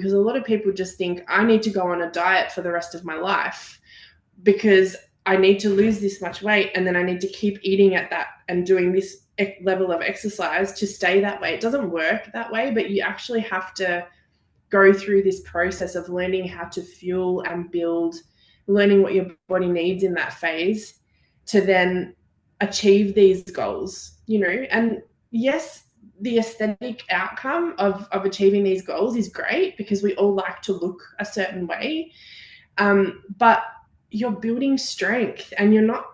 because a lot of people just think I need to go on a diet for the rest of my life because I need to lose this much weight and then I need to keep eating at that and doing this level of exercise to stay that way. It doesn't work that way, but you actually have to go through this process of learning how to fuel and build, learning what your body needs in that phase to then achieve these goals, and yes, the aesthetic outcome of achieving these goals is great because we all like to look a certain way, but you're building strength and you're not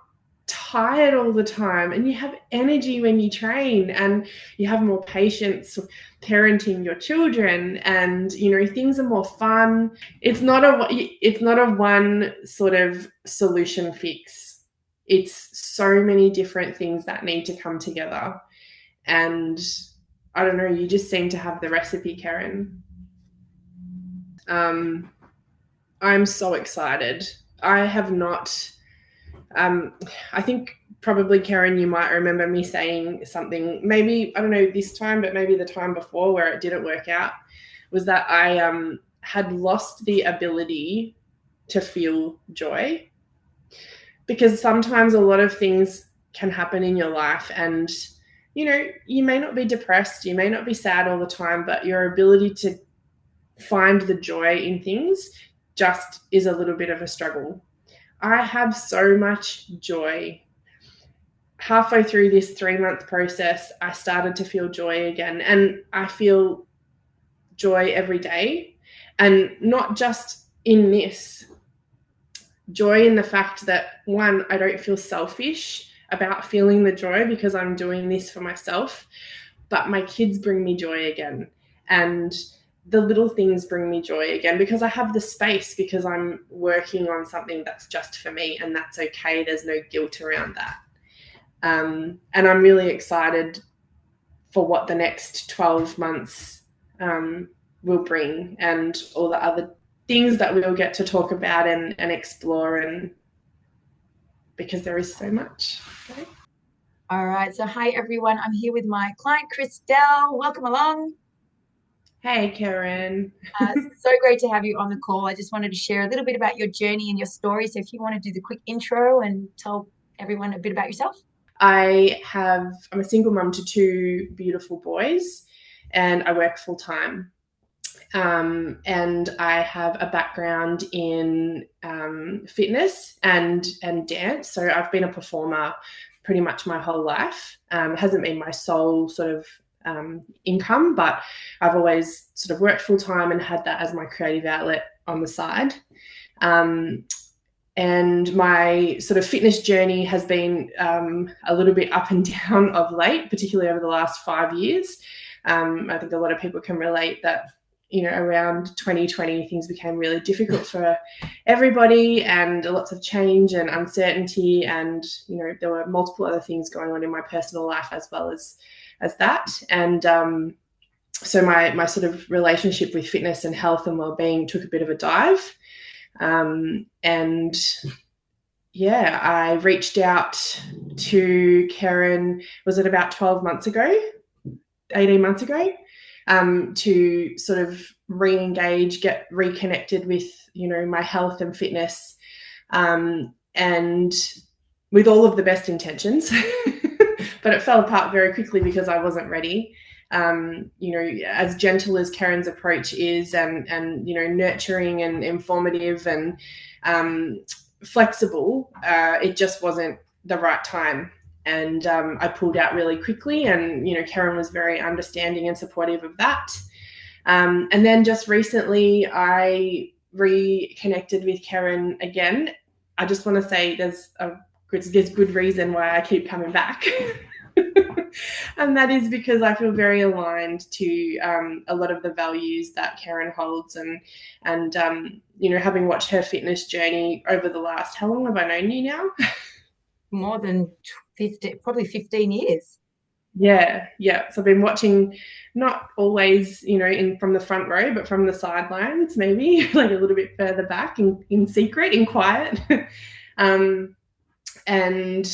tired all the time and you have energy when you train and you have more patience parenting your children and things are more fun. It's not a one sort of solution fix. It's so many different things that need to come together, and I don't know, you just seem to have the recipe, Karen. I'm so excited. I have not I think probably, Karen, you might remember me saying something, maybe, I don't know this time, but maybe the time before where it didn't work out, was that I had lost the ability to feel joy. Because sometimes a lot of things can happen in your life and, you may not be depressed, you may not be sad all the time, but your ability to find the joy in things just is a little bit of a struggle. I have so much joy. Halfway through this 3-month process, I started to feel joy again, and I feel joy every day, and not just in this. Joy in the fact that, one, I don't feel selfish about feeling the joy because I'm doing this for myself, but my kids bring me joy again, and the little things bring me joy again because I have the space, because I'm working on something that's just for me, and that's okay. There's no guilt around that. And I'm really excited for what the next 12 months will bring, and all the other things that we'll get to talk about and explore, and because there is so much. Okay? All right. So, hi, everyone. I'm here with my client, Christelle. Welcome along. Hey, Karen. So great to have you on the call. I just wanted to share a little bit about your journey and your story. So, if you want to do the quick intro and tell everyone a bit about yourself. I'm a single mum to 2 beautiful boys, and I work full time. And I have a background in fitness and dance. So I've been a performer pretty much my whole life. It hasn't been my sole sort of income, but I've always sort of worked full time and had that as my creative outlet on the side. And my sort of fitness journey has been a little bit up and down of late, particularly over the last 5 years. I think a lot of people can relate that, around 2020, things became really difficult for everybody, and lots of change and uncertainty. And, there were multiple other things going on in my personal life as well as that. And so my sort of relationship with fitness and health and well-being took a bit of a dive. And yeah, I reached out to Karen, was it about 12 months ago, 18 months ago, to sort of re-engage, get reconnected with, my health and fitness, and with all of the best intentions, but it fell apart very quickly because I wasn't ready. As gentle as Karen's approach is, and nurturing and informative and flexible, it just wasn't the right time. And I pulled out really quickly, and Karen was very understanding and supportive of that. And then just recently, I reconnected with Karen again. I just want to say there's good reason why I keep coming back. And that is because I feel very aligned to a lot of the values that Karen holds, and having watched her fitness journey over the last, how long have I known you now? More than 50, probably 15 years. Yeah. So I've been watching, not always, from the front row, but from the sidelines, maybe like a little bit further back in secret, in quiet. And,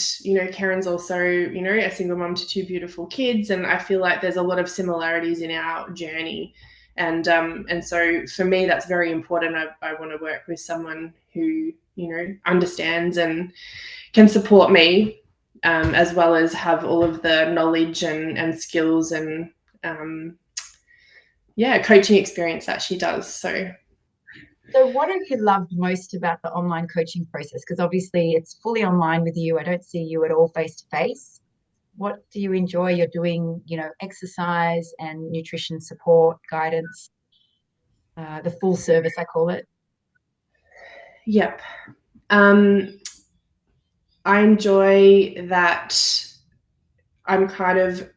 Karen's also, a single mom to 2 beautiful kids. And I feel like there's a lot of similarities in our journey. And so for me, that's very important. I want to work with someone who, you know, understands and can support me, as well as have all of the knowledge and skills and um, yeah, coaching experience that she does. So, what have you loved most about the online coaching process? Because obviously it's fully online with you. I don't see you at all face to face. What do you enjoy? You're doing, exercise and nutrition support, guidance, the full service, I call it. Yep. Um, I enjoy that I'm kind of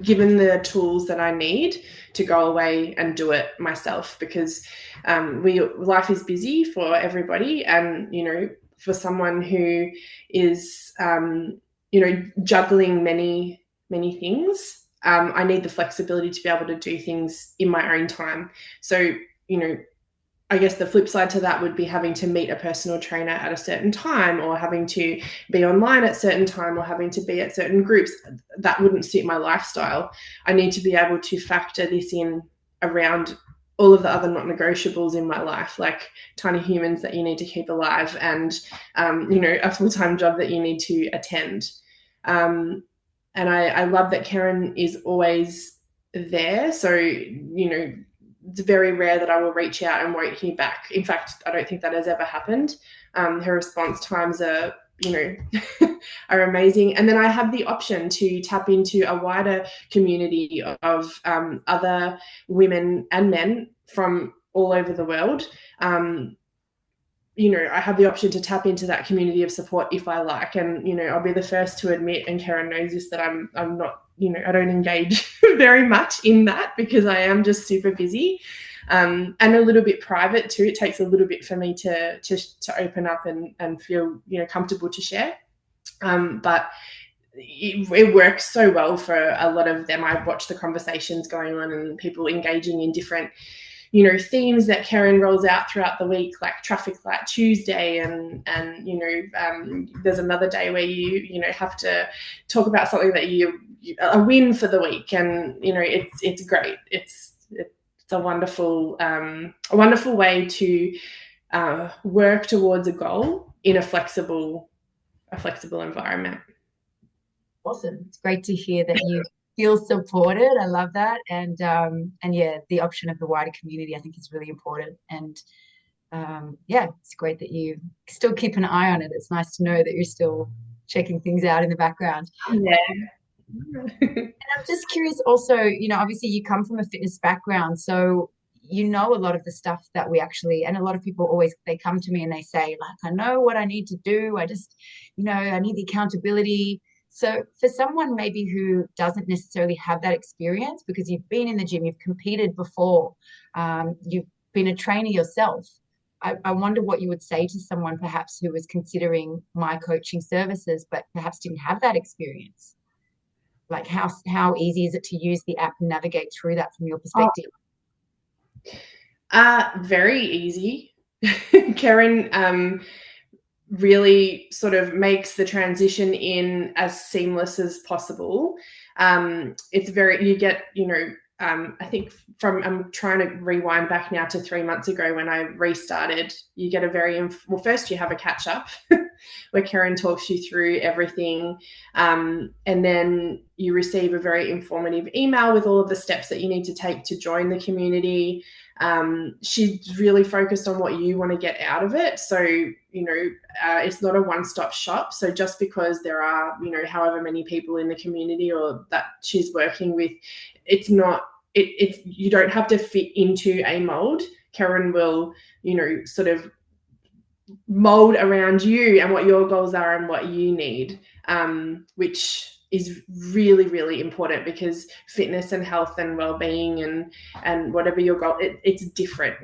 given the tools that I need to go away and do it myself, because life is busy for everybody, and you know, for someone who is you know, juggling many things, I need the flexibility to be able to do things in my own time. So you know, I guess the flip side to that would be having to meet a personal trainer at a certain time, or having to be online at certain time, or having to be at certain groups. That wouldn't suit my lifestyle. I need to be able to factor this in around all of the other not-negotiables in my life, like tiny humans that you need to keep alive, and you know, a full-time job that you need to attend. Um, and I love that Karen is always there. So you know, it's very rare that I will reach out and won't hear back. In fact, I don't think that has ever happened. Her response times are, you know, are amazing. And then I have the option to tap into a wider community of other women and men from all over the world. You know, I have the option to tap into that community of support if I like. And, you know, I'll be the first to admit, and Karen knows this, that I'm not, you know, I don't engage very much in that, because I am just super busy, and a little bit private too. It takes a little bit for me to open up and feel, you know, comfortable to share. But it works so well for a lot of them. I've watched the conversations going on and people engaging in different, you know, themes that Karen rolls out throughout the week, like Traffic Light Tuesday, and you know, there's another day where you know, have to talk about something that you a win for the week, and you know, it's great. It's a wonderful way to work towards a goal in a flexible environment. Awesome. It's great to hear that you feel supported. I love that. And yeah, the option of the wider community I think is really important. And yeah, it's great that you still keep an eye on it. It's nice to know that you're still checking things out in the background. Yeah. I'm just curious also, obviously you come from a fitness background, so you know a lot of the stuff that we actually, and a lot of people always, they come to me and they say, like, I know what I need to do. I just, I need the accountability. So for someone maybe who doesn't necessarily have that experience, because you've been in the gym, you've competed before, you've been a trainer yourself, I wonder what you would say to someone perhaps who was considering my coaching services, but perhaps didn't have that experience. Like how easy is it to use the app and navigate through that from your perspective? Very easy. Karen really sort of makes the transition in as seamless as possible. It's very, you get, you know, I think I'm trying to rewind back now to 3 months ago when I restarted. You get a very, well, first you have a catch up where Karen talks you through everything. And then you receive a very informative email with all of the steps that you need to take to join the community. She's really focused on what you want to get out of it. So, you know, it's not a one-stop shop. So just because there are, you know, however many people in the community or that she's working with, it's not, it's you don't have to fit into a mold. Karen will, you know, sort of mold around you and what your goals are and what you need, which is really, really important, because fitness and health and well-being and whatever your goal, it's different.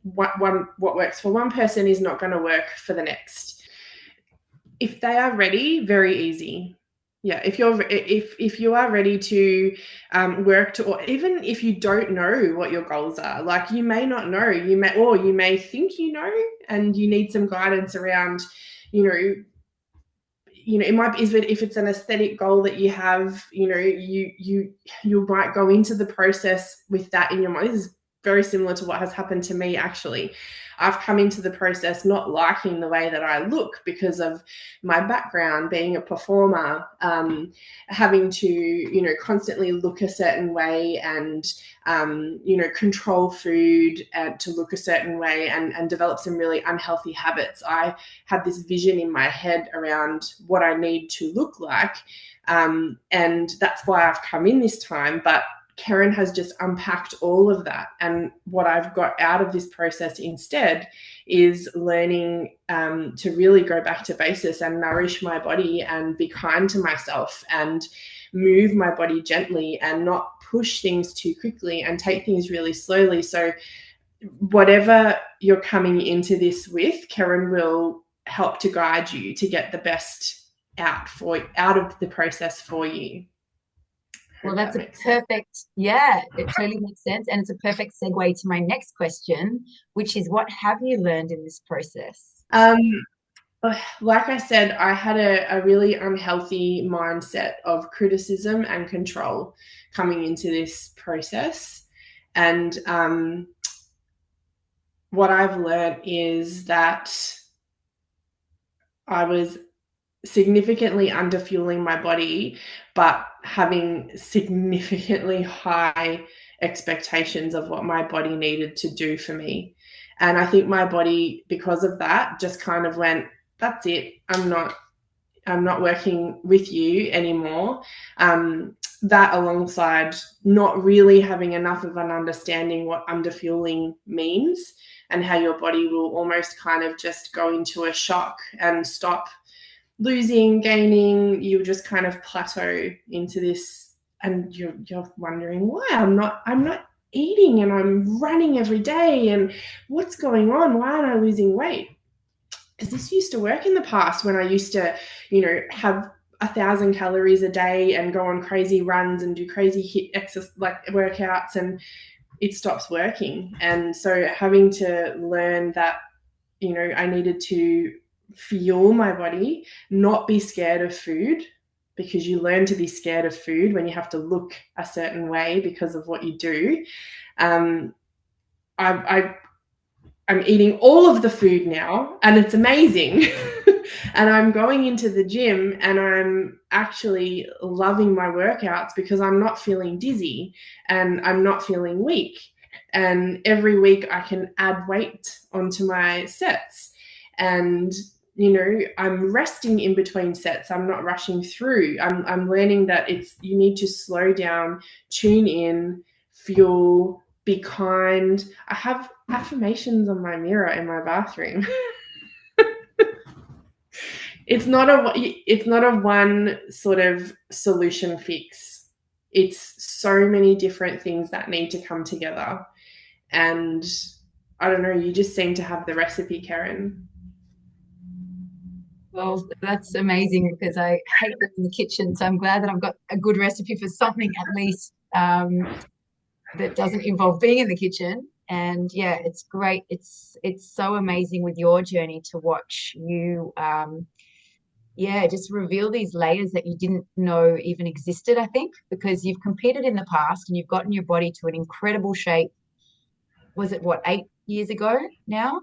What works for one person is not going to work for the next. If they are ready, very easy. Yeah, if you are ready to work to, or even if you don't know what your goals are, like you may not know, you may think you know, and you need some guidance around, you know, it might be, if it's an aesthetic goal that you have, you know, you might go into the process with that in your mind. This is very similar to what has happened to me, actually. I've come into the process not liking the way that I look because of my background, being a performer, having to, constantly look a certain way and, control food to look a certain way and develop some really unhealthy habits. I had this vision in my head around what I need to look like. And that's why I've come in this time. But Karen has just unpacked all of that. And what I've got out of this process instead is learning to really go back to basis and nourish my body and be kind to myself and move my body gently and not push things too quickly and take things really slowly. So whatever you're coming into this with, Karen will help to guide you to get the best out of the process for you. Well, that's a perfect, yeah, it totally makes sense. And it's a perfect segue to my next question, which is what have you learned in this process? Like I said, I had a really unhealthy mindset of criticism and control coming into this process. And what I've learned is that I was significantly underfueling my body, but having significantly high expectations of what my body needed to do for me. And I think my body, because of that, just kind of went, that's it. I'm not working with you anymore. That alongside not really having enough of an understanding what underfueling means and how your body will almost kind of just go into a shock and stop losing, gaining. You just kind of plateau into this, and you're wondering why I'm not eating and I'm running every day, and what's going on? Why aren't I losing weight? Because this used to work in the past when I used to, have 1,000 calories a day and go on crazy runs and do crazy HIIT exercise like workouts, and it stops working. And so having to learn that, I needed to fuel my body, not be scared of food, because you learn to be scared of food when you have to look a certain way because of what you do. I'm eating all of the food now, and it's amazing. And I'm going into the gym and I'm actually loving my workouts because I'm not feeling dizzy and I'm not feeling weak. And every week I can add weight onto my sets. And I'm resting in between sets. I'm not rushing through. I'm learning that you need to slow down, tune in, fuel, be kind. I have affirmations on my mirror in my bathroom. It's not a one sort of solution fix. It's so many different things that need to come together. And I don't know, you just seem to have the recipe, Karen. Well, that's amazing because I hate being in the kitchen. So I'm glad that I've got a good recipe for something at least that doesn't involve being in the kitchen. And yeah, it's great. It's so amazing with your journey to watch you just reveal these layers that you didn't know even existed, I think, because you've competed in the past and you've gotten your body to an incredible shape. Was it what, 8 years ago now?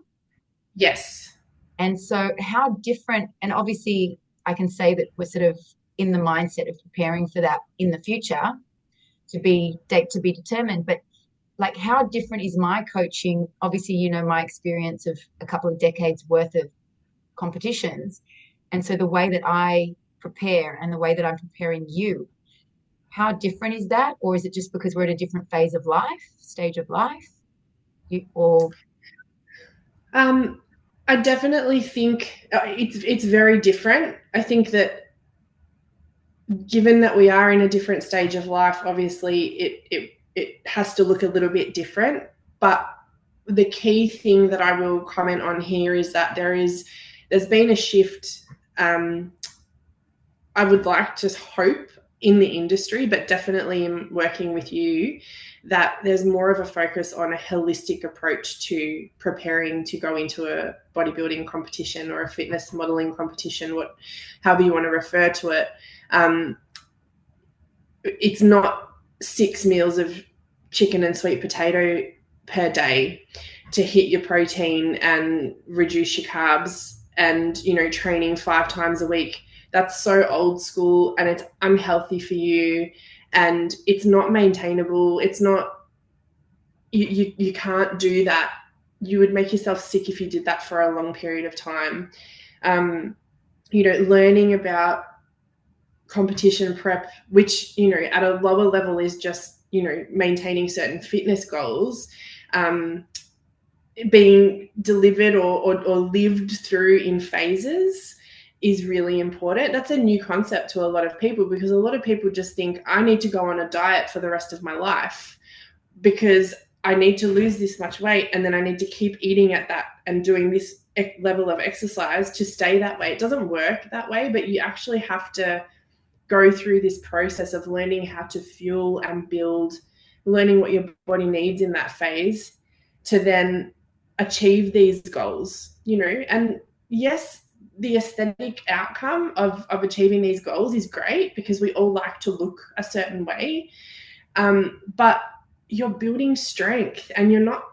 Yes. And so how different, and obviously I can say that we're sort of in the mindset of preparing for that in the future to be date to be determined. But like how different is my coaching? Obviously, my experience of a couple of decades worth of competitions. And so the way that I prepare and the way that I'm preparing you, how different is that? Or is it just because we're at a different phase of life, stage of life? I definitely think it's very different. I think that given that we are in a different stage of life, obviously it has to look a little bit different. But the key thing that I will comment on here is that there's been a shift. I would like to hope in the industry, but definitely in working with you, that there's more of a focus on a holistic approach to preparing to go into a bodybuilding competition or a fitness modeling competition, however you want to refer to it. It's not 6 meals of chicken and sweet potato per day to hit your protein and reduce your carbs, and training 5 times a week. That's so old school, and it's unhealthy for you, and it's not maintainable. It's not, you can't do that. You would make yourself sick if you did that for a long period of time. Learning about competition prep, which at a lower level is just maintaining certain fitness goals, being delivered or lived through in phases is really important. That's a new concept to a lot of people, because a lot of people just think, I need to go on a diet for the rest of my life because I need to lose this much weight, and then I need to keep eating at that and doing this level of exercise to stay that way. It doesn't work that way, but you actually have to go through this process of learning how to fuel and build, learning what your body needs in that phase to then achieve these goals, and yes, the aesthetic outcome of achieving these goals is great because we all like to look a certain way, but you're building strength and you're not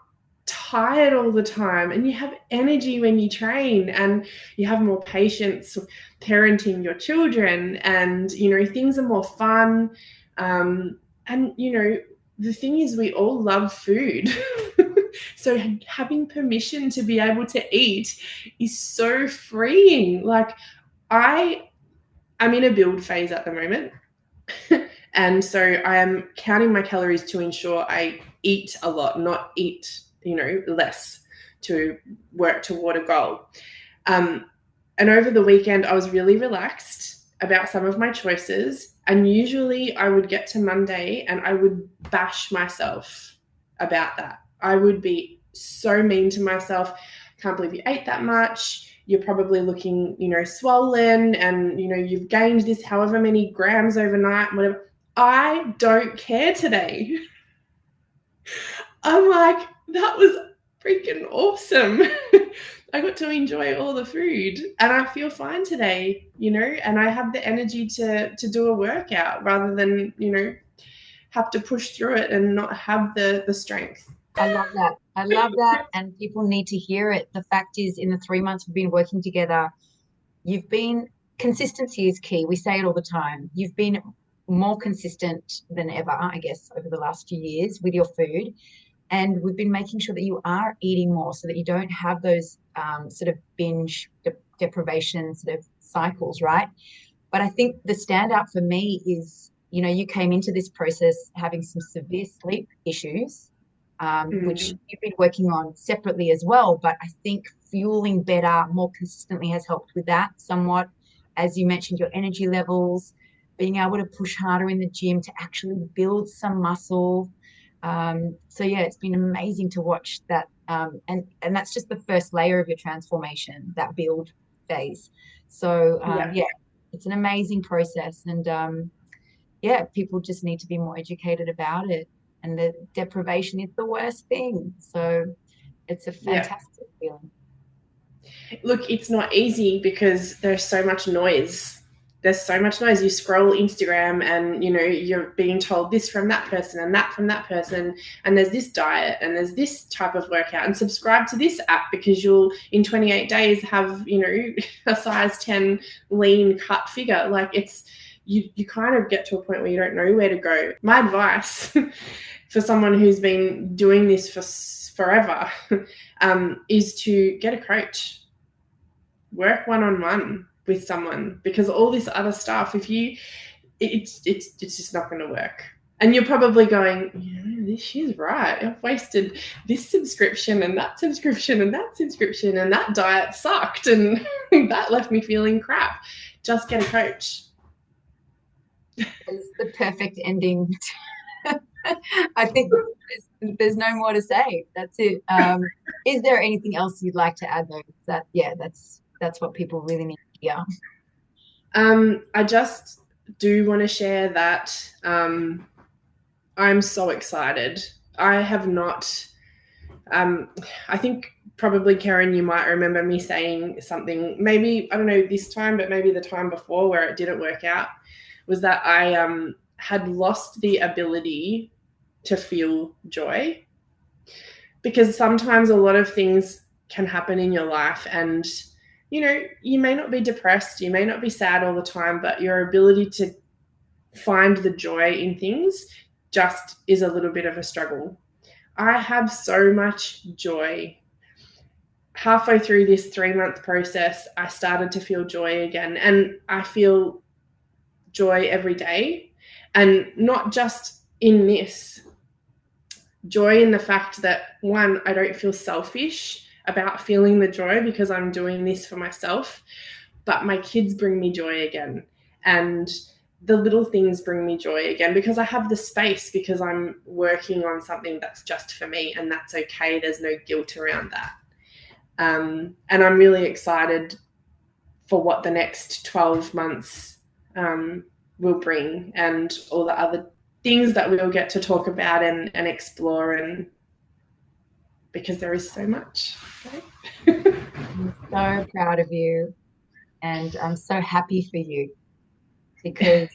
tired all the time, and you have energy when you train, and you have more patience parenting your children, and things are more fun, and the thing is, we all love food. So having permission to be able to eat is so freeing. Like, I'm in a build phase at the moment. And so I am counting my calories to ensure I eat a lot, not eat, less, to work toward a goal. And over the weekend, I was really relaxed about some of my choices. And usually I would get to Monday and I would bash myself about that. I would be so mean to myself. Can't believe you ate that much. You're probably looking, swollen, and, you've gained this however many grams overnight, whatever. I don't care today. I'm like, that was freaking awesome. I got to enjoy all the food, and I feel fine today, and I have the energy to do a workout rather than, have to push through it and not have the strength. I love that. I love that. And people need to hear it. The fact is, in the 3 months we've been working together, you've been consistency is key. We say it all the time. You've been more consistent than ever, I guess, over the last few years with your food. And we've been making sure that you are eating more so that you don't have those sort of binge deprivation sort of cycles, right? But I think the standout for me is, you came into this process having some severe sleep issues, which you've been working on separately as well. But I think fueling better, more consistently has helped with that somewhat. As you mentioned, your energy levels, being able to push harder in the gym to actually build some muscle. So yeah, it's been amazing to watch that. And that's just the first layer of your transformation, that build phase. So yeah, it's an amazing process. And yeah, people just need to be more educated about it. And the deprivation is the worst thing. So it's a fantastic feeling. Look, it's not easy because there's so much noise. There's so much noise. You scroll Instagram and you're being told this from that person and that from that person, and there's this diet and there's this type of workout, and subscribe to this app because you'll in 28 days have a size 10 lean cut figure. Like, it's you kind of get to a point where you don't know where to go. My advice for someone who's been doing this for forever is to get a coach. Work one-on-one with someone, because all this other stuff, if you it's just not going to work. And you're probably going, she's right, I've wasted this subscription and that subscription and that subscription, and that diet sucked and that left me feeling crap. Just get a coach. It's the perfect ending. I think there's no more to say. That's it. Is there anything else you'd like to add though? That's what people really need to hear. I just do want to share that I'm so excited. I have not, I think probably, Karen, you might remember me saying something, maybe, I don't know this time, but maybe the time before where it didn't work out, was that I had lost the ability to feel joy. because sometimes a lot of things can happen in your life, and you may not be depressed, you may not be sad all the time, but your ability to find the joy in things just is a little bit of a struggle. I have so much joy. Halfway through this 3-month process, I started to feel joy again, and I feel joy every day. And not just in this, joy in the fact that, one, I don't feel selfish about feeling the joy because I'm doing this for myself, but my kids bring me joy again. And the little things bring me joy again because I have the space, because I'm working on something that's just for me, and that's okay. There's no guilt around that. And I'm really excited for what the next 12 months will bring, and all the other things that we'll get to talk about and explore, and because there is so much. Right? I'm so proud of you, and I'm so happy for you because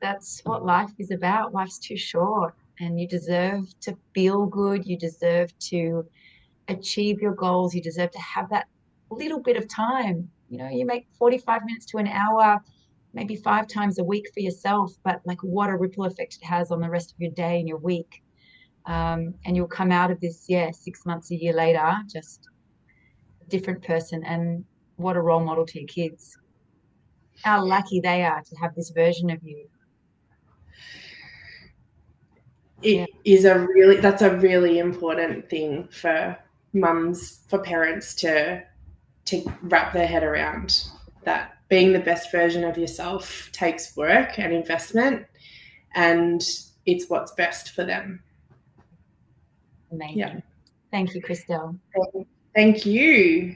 that's what life is about. Life's too short, and you deserve to feel good. You deserve to achieve your goals. You deserve to have that little bit of time. You make 45 minutes to an hour, maybe 5 times a week for yourself, but like what a ripple effect it has on the rest of your day and your week. And you'll come out of this, yeah, 6 months, a year later, just a different person. And what a role model to your kids. How lucky they are to have this version of you. Yeah, That's a really important thing for mums, for parents to wrap their head around, that being the best version of yourself takes work and investment, and it's what's best for them. amazing. Yeah. Thank you, Christelle. Thank you.